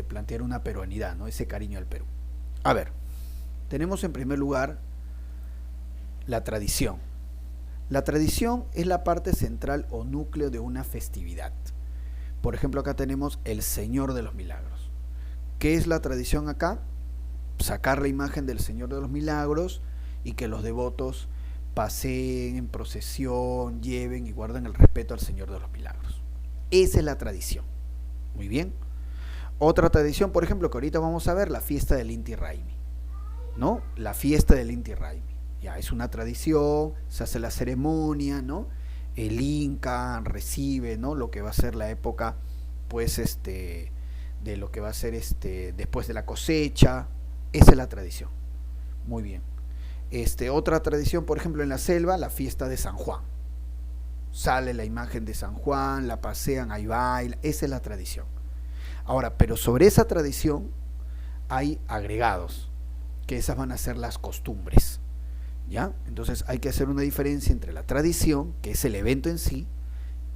[SPEAKER 1] plantear una peruanidad, ¿no? Ese cariño al Perú. A ver, tenemos en primer lugar la tradición. La tradición es la parte central o núcleo de una festividad. Por ejemplo, acá tenemos el Señor de los Milagros. ¿Qué es la tradición acá? Sacar la imagen del Señor de los Milagros y que los devotos paseen en procesión, lleven y guarden el respeto al Señor de los Milagros. Esa es la tradición. Muy bien. Otra tradición, por ejemplo, que ahorita vamos a ver, la fiesta del Inti Raymi, ¿no? La fiesta del Inti Raymi. Ya es una tradición, se hace la ceremonia, ¿no? El Inca recibe, ¿no? Lo que va a ser la época, pues, de lo que va a ser después de la cosecha. Esa es la tradición. Muy bien. Otra tradición, por ejemplo, en la selva, la fiesta de San Juan. Sale la imagen de San Juan, la pasean, ahí baila. Esa es la tradición. Ahora, pero sobre esa tradición hay agregados, que esas van a ser las costumbres. ¿Ya? Entonces hay que hacer una diferencia entre la tradición, que es el evento en sí,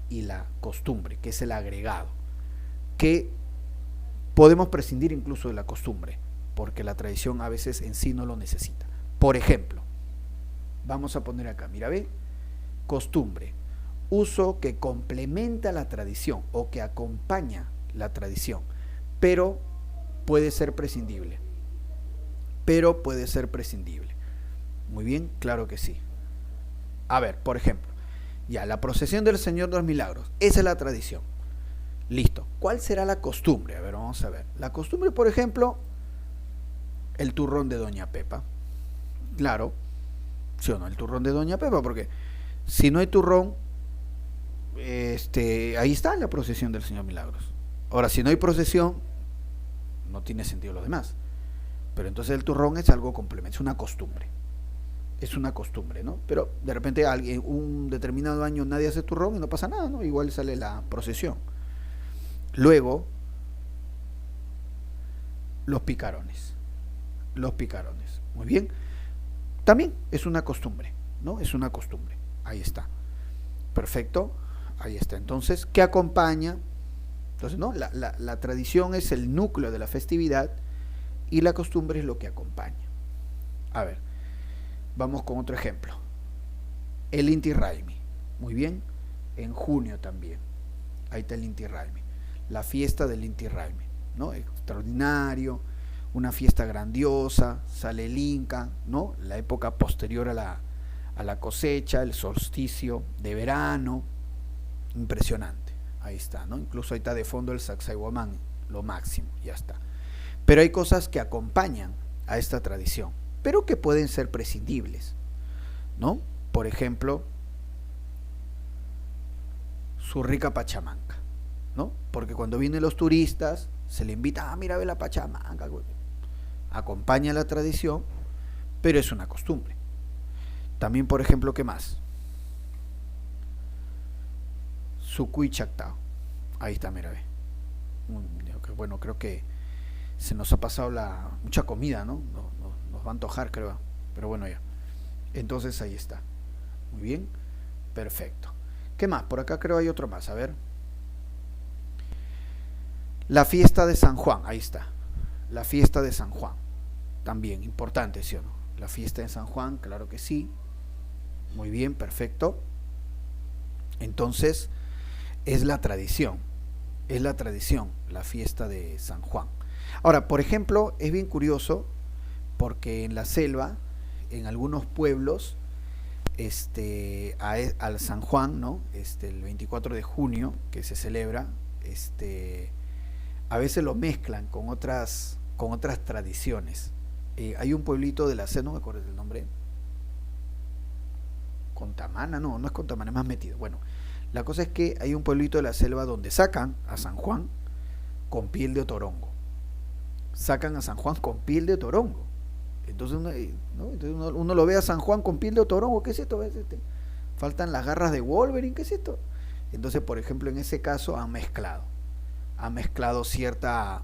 [SPEAKER 1] y la costumbre, que es el agregado, que podemos prescindir incluso de la costumbre, porque la tradición a veces en sí no lo necesita. Por ejemplo, vamos a poner acá, mira, ve, costumbre, uso que complementa la tradición o que acompaña la tradición, pero puede ser prescindible. Muy bien, claro que sí. A ver, por ejemplo, ya la procesión del Señor de los Milagros, esa es la tradición. Listo. ¿Cuál será la costumbre? A ver, vamos a ver. La costumbre, por ejemplo, el turrón de Doña Pepa. Claro, ¿sí o no? El turrón de Doña Pepa, porque si no hay turrón, ahí está la procesión del Señor Milagros. Ahora, si no hay procesión, no tiene sentido lo demás. Pero entonces el turrón es algo complemento, es una costumbre. Es una costumbre, ¿no? Pero de repente alguien, un determinado año nadie hace turrón y no pasa nada, ¿no? Igual sale la procesión. Luego, los picarones. Muy bien. También es una costumbre, ¿no? Es una costumbre. Ahí está. Perfecto. Ahí está. Entonces, ¿qué acompaña? Entonces, ¿no? La tradición es el núcleo de la festividad y la costumbre es lo que acompaña. A ver, vamos con otro ejemplo. El Inti Raymi. Muy bien. En junio también. Ahí está el Inti Raymi. La fiesta del Inti Raymi, ¿no? Extraordinario, una fiesta grandiosa, sale el Inca, ¿no? La época posterior a la cosecha, el solsticio de verano, impresionante. Ahí está, ¿no? Incluso ahí está de fondo el Sacsayhuamán, lo máximo, ya está. Pero hay cosas que acompañan a esta tradición. pero que pueden ser prescindibles, ¿no? Por ejemplo, su rica Pachamanca, ¿no? Porque cuando vienen los turistas se le invita, mira, ve la Pachamanca, acompaña la tradición, pero es una costumbre. También, por ejemplo, ¿qué más? Su cuy chactao. Ahí está, mira, ve. Bueno, creo que se nos ha pasado mucha comida, ¿no? Nos va a antojar, creo. Pero bueno, ya. Entonces ahí está. Muy bien. Perfecto. ¿Qué más? Por acá creo hay otro más. A ver. La fiesta de San Juan. Ahí está. La fiesta de San Juan. También, importante, ¿sí o no? La fiesta de San Juan, claro que sí. Muy bien, perfecto. Entonces, es la tradición, la fiesta de San Juan. Ahora, por ejemplo, es bien curioso porque en la selva, en algunos pueblos, al San Juan, ¿no? El 24 de junio que se celebra, a veces lo mezclan con otras tradiciones. Hay un pueblito de la selva, no me acuerdo del nombre. Contamana, no es Contamana, es más metido. Bueno, la cosa es que hay un pueblito de la selva donde sacan a San Juan con piel de otorongo. Sacan a San Juan con piel de otorongo. Entonces uno lo ve a San Juan con piel de otorongo. ¿Qué es esto? Faltan las garras de Wolverine. ¿Qué es esto? Entonces, por ejemplo, en ese caso han mezclado cierta,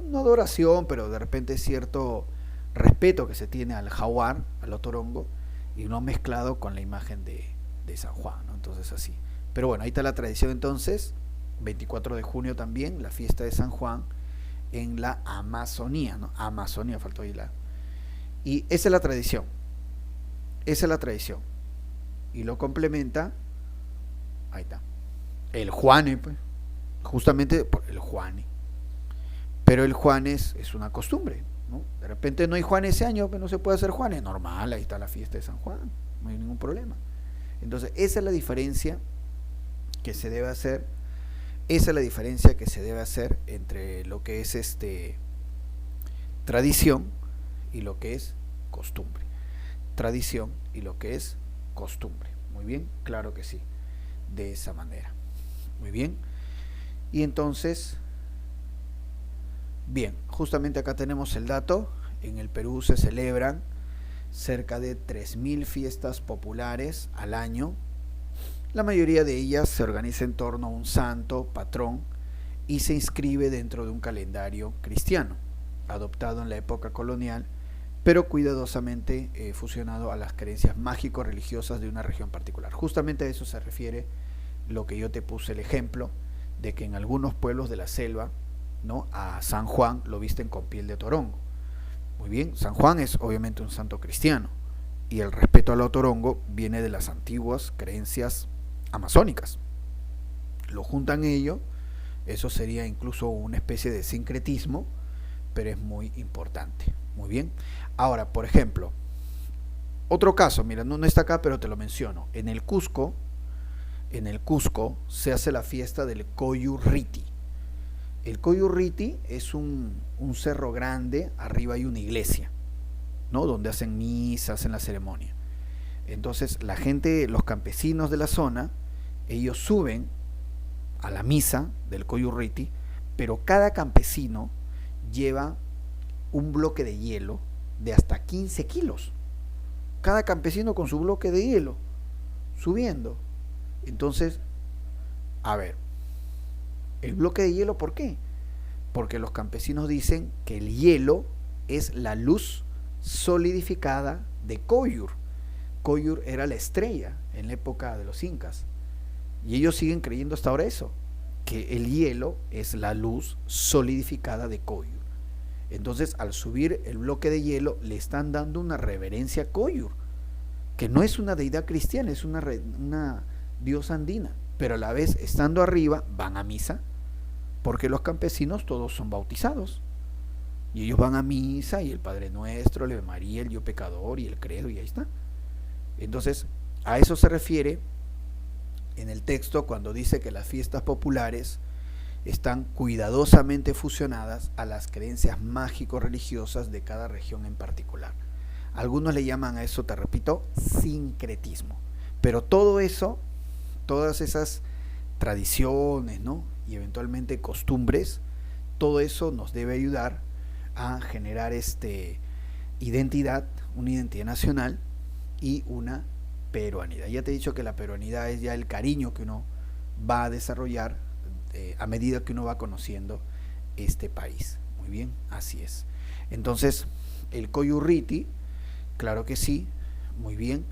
[SPEAKER 1] no adoración, pero de repente cierto respeto que se tiene al jaguar, al otorongo, y no mezclado con la imagen de San Juan, ¿no? Entonces así. Pero bueno, ahí está la tradición entonces, 24 de junio también, la fiesta de San Juan en la Amazonía, ¿no? Amazonía, faltó ahí la... Y esa es la tradición, y lo complementa, ahí está, el Juane, pues, justamente por el Juane. Pero el Juanes es una costumbre, ¿no? De repente no hay Juan ese año, pero no se puede hacer Juanes, normal, ahí está la fiesta de San Juan, no hay ningún problema. Entonces, esa es la diferencia que se debe hacer, entre lo que es tradición y lo que es costumbre. Tradición y lo que es costumbre. Muy bien, claro que sí, de esa manera. Muy bien. Y entonces, bien, justamente acá tenemos el dato. En el Perú se celebran cerca de 3.000 fiestas populares al año. La mayoría de ellas se organiza en torno a un santo, patrón, y se inscribe dentro de un calendario cristiano, adoptado en la época colonial, pero cuidadosamente fusionado a las creencias mágico-religiosas de una región particular. Justamente a eso se refiere lo que yo te puse el ejemplo, de que en algunos pueblos de la selva, ¿no?, a San Juan lo visten con piel de torongo. Muy bien, San Juan es obviamente un santo cristiano, y el respeto al otorongo viene de las antiguas creencias amazónicas. Lo juntan ello, eso sería incluso una especie de sincretismo, pero es muy importante. Muy bien. Ahora, por ejemplo, otro caso, mira, no está acá, pero te lo menciono. En el Cusco se hace la fiesta del Coyurriti. El Coyurriti es un cerro grande, arriba hay una iglesia, ¿no?, donde hacen misa, hacen la ceremonia. Entonces la gente, los campesinos de la zona, ellos suben a la misa del Coyurriti, pero cada campesino lleva un bloque de hielo de hasta 15 kilos. Cada campesino con su bloque de hielo, subiendo. Entonces, a ver, el bloque de hielo, ¿por qué? Porque los campesinos dicen que el hielo es la luz solidificada de Coyur. Coyur era la estrella en la época de los incas, y ellos siguen creyendo hasta ahora eso, que el hielo es la luz solidificada de Coyur. Entonces, al subir el bloque de hielo, le están dando una reverencia a Coyur, que no es una deidad cristiana, es una diosa andina, pero a la vez, estando arriba, van a misa, porque los campesinos todos son bautizados, y ellos van a misa, y el Padre Nuestro, el Ave María, el Yo Pecador, y el Credo, y ahí está. Entonces, a eso se refiere en el texto cuando dice que las fiestas populares están cuidadosamente fusionadas a las creencias mágico-religiosas de cada región en particular. Algunos le llaman a eso, te repito, sincretismo. Pero todo eso, todas esas tradiciones, ¿no? Y eventualmente costumbres, todo eso nos debe ayudar a generar identidad, una identidad nacional y una peruanidad. Ya te he dicho que la peruanidad es ya el cariño que uno va a desarrollar a medida que uno va conociendo este país. Muy bien, así es. Entonces, el Coyurriti, claro que sí, muy bien.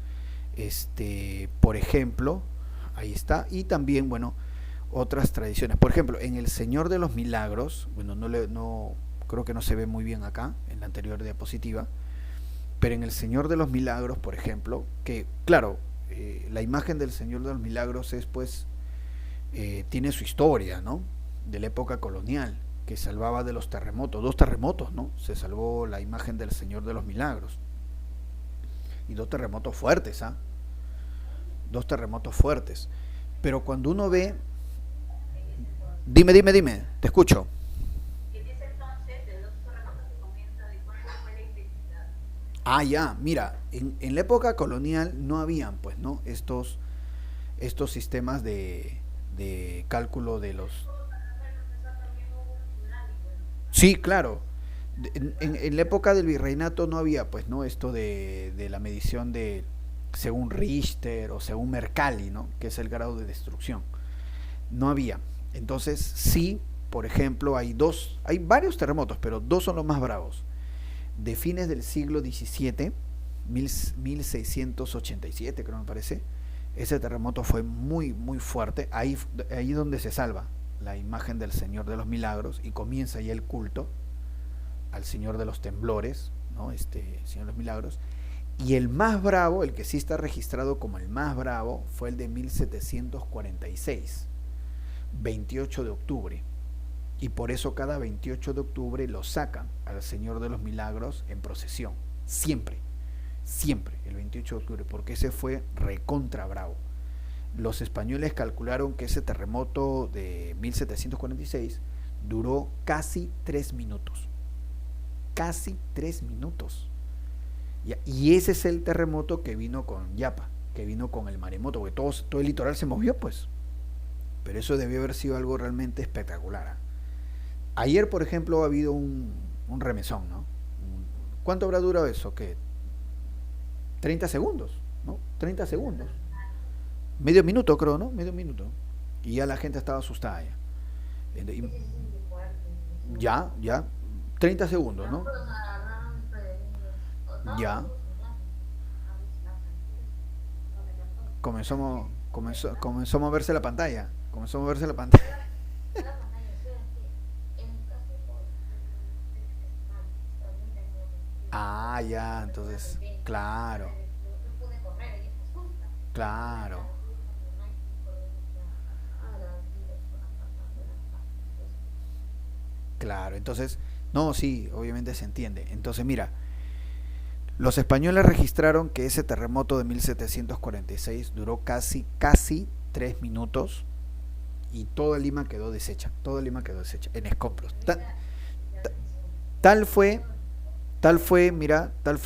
[SPEAKER 1] Por ejemplo, ahí está. Y también, bueno, otras tradiciones. Por ejemplo, en el Señor de los Milagros, bueno, no creo que no se ve muy bien acá, en la anterior diapositiva, pero en el Señor de los Milagros, por ejemplo, que, claro, la imagen del Señor de los Milagros es, pues, tiene su historia, ¿no? De la época colonial, que salvaba de los terremotos, 2 terremotos, ¿no? Se salvó la imagen del Señor de los Milagros. Y 2 terremotos fuertes, ¿ah? 2 terremotos fuertes. Pero cuando uno ve... Dime, te escucho.
[SPEAKER 3] En ese entonces, de los terremotos que comienza, ¿de cuándo fue la intensidad?
[SPEAKER 1] Ah, ya, mira, en la época colonial no habían, pues, ¿no? Estos sistemas de cálculo de los... Sí, claro. En la época del virreinato no había, pues, ¿no? Esto de la medición de según Richter o según Mercalli, ¿no? Que es el grado de destrucción. No había. Entonces, sí, por ejemplo, hay varios terremotos, pero 2 son los más bravos. De fines del siglo XVII, 1687, creo me parece. Ese terremoto fue muy, muy fuerte. Ahí donde se salva la imagen del Señor de los Milagros y comienza ya el culto al Señor de los Temblores, ¿no? Señor de los Milagros. Y el más bravo, el que sí está registrado como el más bravo, fue el de 1746, 28 de octubre. Y por eso cada 28 de octubre lo sacan al Señor de los Milagros en procesión. Siempre, el 28 de octubre, porque ese fue recontra bravo. Los españoles calcularon que ese terremoto de 1746 duró casi 3 minutos. Casi 3 minutos. Y ese es el terremoto que vino con Yapa, que vino con el maremoto, porque todo el litoral se movió, pues. Pero eso debió haber sido algo realmente espectacular, ¿eh? Ayer, por ejemplo, ha habido un remesón, ¿no? ¿Cuánto habrá durado eso? ¿Qué? 30 segundos, ¿no? 30 segundos. Medio minuto, creo, ¿no? Medio minuto. Y ya la gente estaba asustada ya. Ya. 30 segundos, ¿no? Ya. Comenzó a moverse la pantalla. Ah, ya, entonces, claro. Claro, entonces, no, sí, obviamente se entiende. Entonces, mira, los españoles registraron que ese terremoto de 1746 duró casi 3 minutos y toda Lima quedó deshecha, en escombros. Tal fue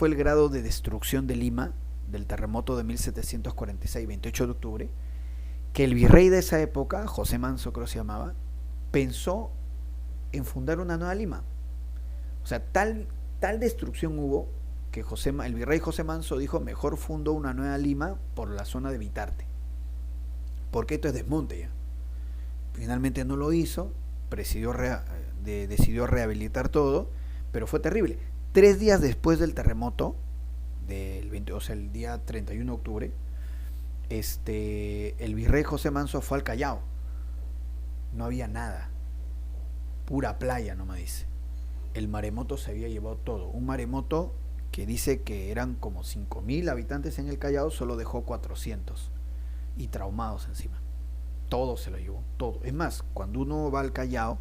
[SPEAKER 1] el grado de destrucción de Lima del terremoto de 1746, 28 de octubre, que el virrey de esa época, José Manso creo que se llamaba, pensó en fundar una nueva Lima. O sea, tal destrucción hubo que el virrey José Manso dijo, mejor fundo una nueva Lima por la zona de Vitarte, porque esto es desmonte ya. Finalmente no lo hizo, decidió rehabilitar todo, pero fue terrible. 3 días después del terremoto, el día 31 de octubre, el virrey José Manso fue al Callao. No había nada, pura playa, no me dice. El maremoto se había llevado todo. Un maremoto que dice que eran como 5.000 habitantes en el Callao, solo dejó 400 y traumados encima. Todo se lo llevó, todo. Es más, cuando uno va al Callao,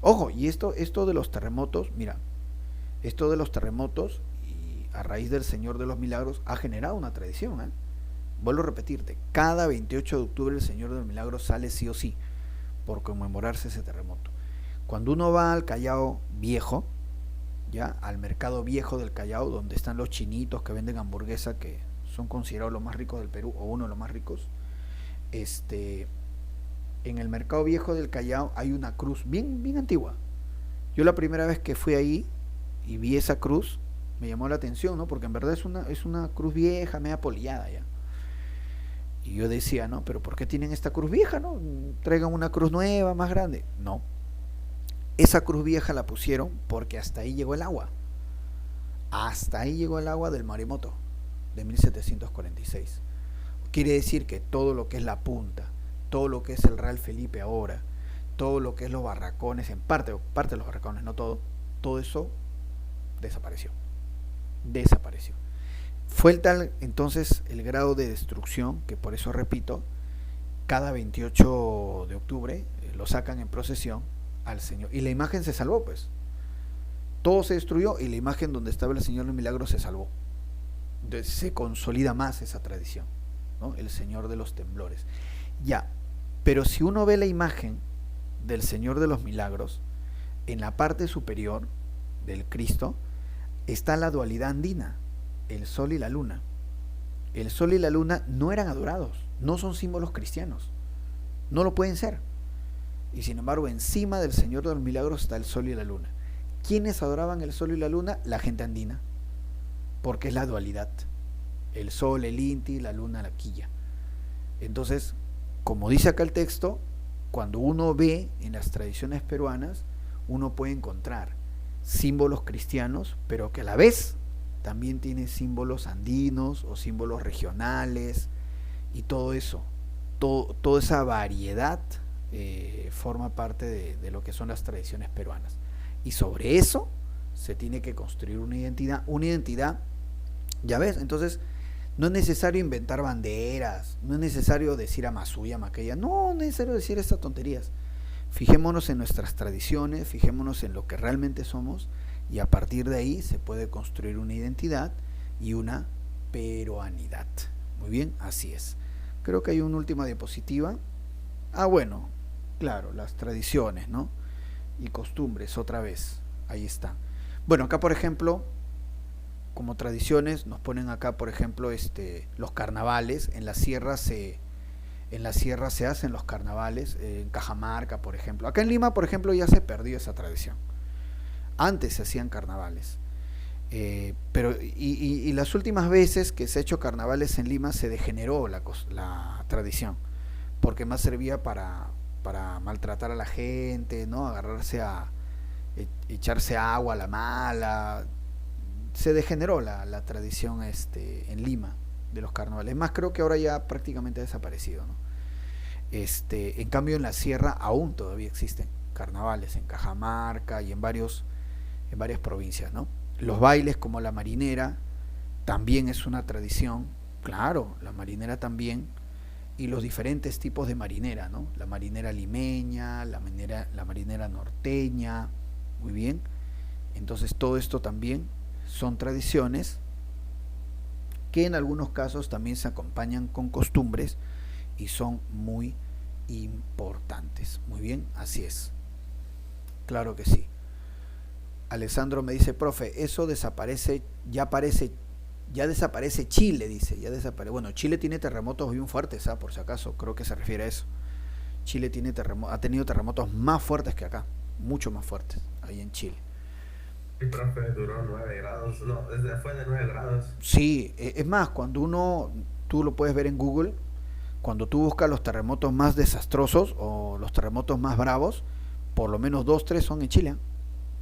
[SPEAKER 1] ojo, y esto de los terremotos, mira, esto de los terremotos y a raíz del Señor de los Milagros ha generado una tradición, ¿eh? Vuelvo a repetirte, cada 28 de octubre el Señor de los Milagros sale sí o sí por conmemorarse ese terremoto. Cuando uno va al Callao Viejo, ya al mercado viejo del Callao, donde están los chinitos que venden hamburguesa, que son considerados los más ricos del Perú, o uno de los más ricos. En el mercado viejo del Callao hay una cruz bien antigua. Yo la primera vez que fui ahí y vi esa cruz, me llamó la atención, ¿no? Porque en verdad es una cruz vieja, media polillada ya. Y yo decía, ¿no? Pero ¿por qué tienen esta cruz vieja, no? Traigan una cruz nueva, más grande. No. Esa cruz vieja la pusieron porque hasta ahí llegó el agua. Hasta ahí llegó el agua del Maremoto de 1746. Quiere decir que todo lo que es la punta, todo lo que es el Real Felipe ahora, todo lo que es los barracones, en parte de los barracones, no todo eso desapareció. Desapareció. Fue el tal entonces el grado de destrucción que, por eso repito, cada 28 de octubre lo sacan en procesión al Señor. Y la imagen se salvó, pues. Todo se destruyó y la imagen donde estaba el Señor de los Milagros se salvó. Entonces se consolida más esa tradición, ¿no? El Señor de los Temblores. Ya, pero si uno ve la imagen del Señor de los Milagros, en la parte superior del Cristo está la dualidad andina, el sol y la luna. El sol y la luna no eran adorados, no son símbolos cristianos, no lo pueden ser. Y sin embargo, encima del Señor de los Milagros está el sol y la luna. ¿Quiénes adoraban el sol y la luna? La gente andina, porque es la dualidad. El sol, el inti, la luna, la quilla. Entonces, como dice acá el texto, cuando uno ve en las tradiciones peruanas, uno puede encontrar símbolos cristianos, pero que a la vez también tiene símbolos andinos o símbolos regionales, y todo eso, toda esa variedad forma parte de lo que son las tradiciones peruanas. Y sobre eso se tiene que construir una identidad, ya ves. Entonces no es necesario inventar banderas, no es necesario decir Amasuya, Maquella, no es necesario decir estas tonterías. Fijémonos en nuestras tradiciones, fijémonos en lo que realmente somos, y a partir de ahí se puede construir una identidad y una peruanidad. Muy bien, así es. Creo que hay una última diapositiva. Bueno, claro, las tradiciones, ¿no? Y costumbres, otra vez, ahí está. Bueno, acá por ejemplo, como tradiciones, nos ponen acá por ejemplo los carnavales. En la sierra se hacen los carnavales, en Cajamarca por ejemplo. Acá en Lima por ejemplo ya se perdió esa tradición. Antes se hacían carnavales, pero las últimas veces que se ha hecho carnavales en Lima se degeneró la tradición, porque más servía para maltratar a la gente, ¿no? Agarrarse a echarse agua a la mala. Se degeneró la tradición en Lima de los carnavales. Más, creo que ahora ya prácticamente ha desaparecido, ¿no? En cambio en la sierra aún todavía existen carnavales, en Cajamarca y en varias provincias, ¿no? Los bailes como la marinera también es una tradición, claro, la marinera también, y los diferentes tipos de marinera, ¿no? La marinera limeña, la marinera norteña, muy bien. Entonces todo esto también son tradiciones que en algunos casos también se acompañan con costumbres y son muy importantes. Muy bien, así es. Claro que sí. Alessandro me dice, profe, eso desaparece, ya desaparece Chile, dice, ya desaparece. Bueno, Chile tiene terremotos bien fuertes, por si acaso, creo que se refiere a eso. Chile ha tenido terremotos más fuertes que acá, mucho más fuertes, ahí en Chile.
[SPEAKER 4] Sí, profe, duró 9 grados, no, fue de 9 grados.
[SPEAKER 1] Sí, es más, tú lo puedes ver en Google, cuando tú buscas los terremotos más desastrosos o los terremotos más bravos, por lo menos 2-3 son en Chile.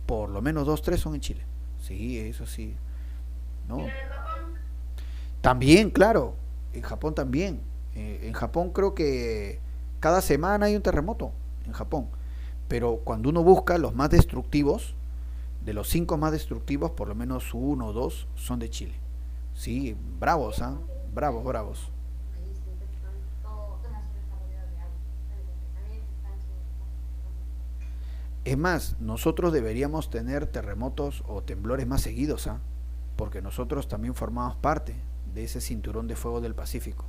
[SPEAKER 1] Por lo menos 2-3 son en Chile. Sí, eso sí. ¿No?
[SPEAKER 3] ¿Y lo de Japón?
[SPEAKER 1] También, claro, en Japón también. En Japón creo que cada semana hay un terremoto en Japón. Pero cuando uno busca los más destructivos, de los 5 más destructivos, por lo menos 1 o 2 son de Chile. Sí, bravos, bravos. Es más, nosotros deberíamos tener terremotos o temblores más seguidos, porque nosotros también formamos parte de ese cinturón de fuego del Pacífico.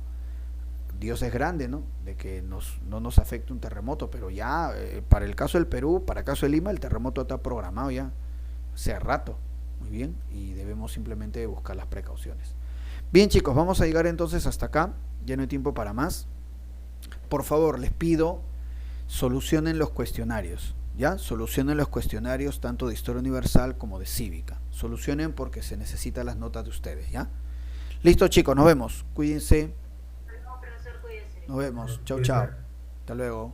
[SPEAKER 1] Dios es grande, ¿no? De que no nos afecte un terremoto, pero ya para el caso del Perú, para el caso de Lima, el terremoto está programado ya hace rato. Muy bien, y debemos simplemente buscar las precauciones. Bien, chicos, vamos a llegar entonces hasta acá. Ya no hay tiempo para más. Por favor, les pido, solucionen los cuestionarios, ¿ya? Solucionen los cuestionarios tanto de Historia Universal como de Cívica. Solucionen porque se necesitan las notas de ustedes, ¿ya? Listo, chicos, nos vemos. Cuídense.
[SPEAKER 3] No, profesor, cuídese.
[SPEAKER 1] Nos vemos. Chau,
[SPEAKER 4] Cuídense.
[SPEAKER 1] chao. Hasta luego.